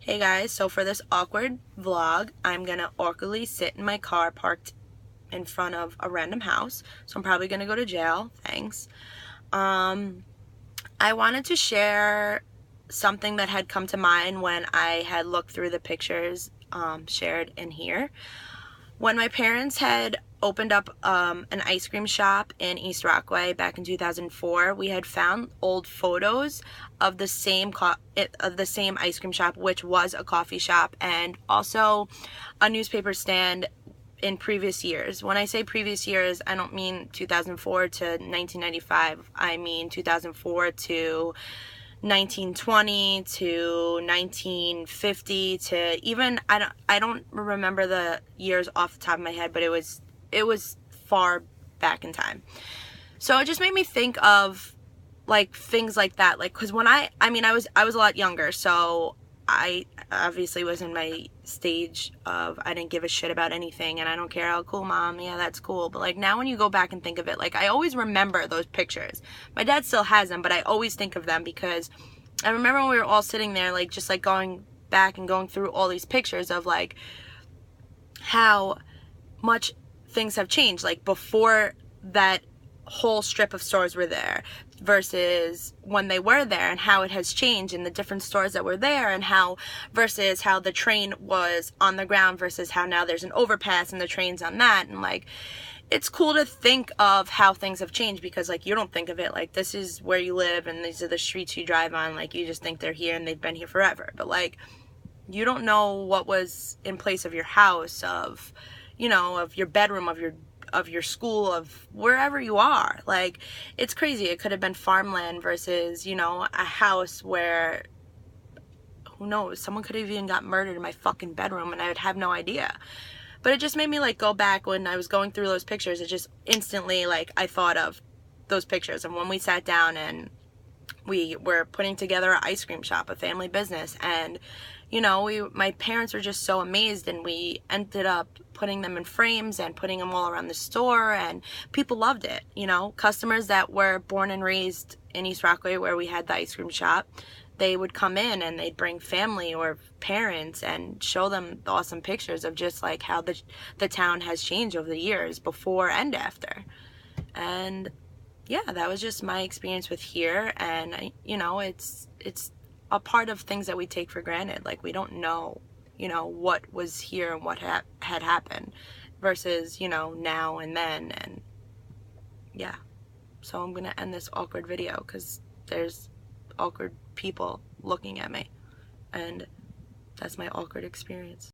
Hey guys, so for this awkward vlog, I'm gonna awkwardly sit in my car parked in front of a random house. So I'm probably gonna go to jail. Thanks. I wanted to share something that had come to mind when I had looked through the pictures shared in here. When my parents had opened up an ice cream shop in East Rockaway back in 2004, we had found old photos of the same ice cream shop, which was a coffee shop, and also a newspaper stand in previous years. When I say previous years, I don't mean 2004 to 1995. I mean 2004 to 1920 to 1950 to even I don't remember the years off the top of my head, but it was far back in time. So it just made me think of like things like that, like because when I was a lot younger, so I obviously was in my stage of I didn't give a shit about anything and I don't care. Oh, cool, mom, yeah, that's cool. But like now when you go back and think of it, like I always remember those pictures. My dad still has them, but I always think of them because I remember when we were all sitting there, like just like going back and going through all these pictures of like how much things have changed, like before that whole strip of stores were there versus when they were there, and how it has changed in the different stores that were there, and how versus how the train was on the ground versus how now there's an overpass and the train's on that. And like it's cool to think of how things have changed because like you don't think of it like this is where you live and these are the streets you drive on, like you just think they're here and they've been here forever. But like you don't know what was in place of your house, of of your bedroom, of your school, of wherever you are. Like it's crazy. It could have been farmland versus a house where, who knows, someone could have even got murdered in my fucking bedroom and I would have no idea. But it just made me like go back when I was going through those pictures. It just instantly, like, I thought of those pictures and when we sat down and we were putting together an ice cream shop, a family business, and my parents were just so amazed, and we ended up putting them in frames and putting them all around the store, and people loved it. Customers that were born and raised in East Rockaway where we had the ice cream shop, they would come in and they'd bring family or parents and show them the awesome pictures of just like how the town has changed over the years, before and after. And yeah, that was just my experience with here. And it's a part of things that we take for granted. Like we don't know what was here and what had happened versus now and then. And yeah, so I'm gonna end this awkward video because there's awkward people looking at me, and that's my awkward experience.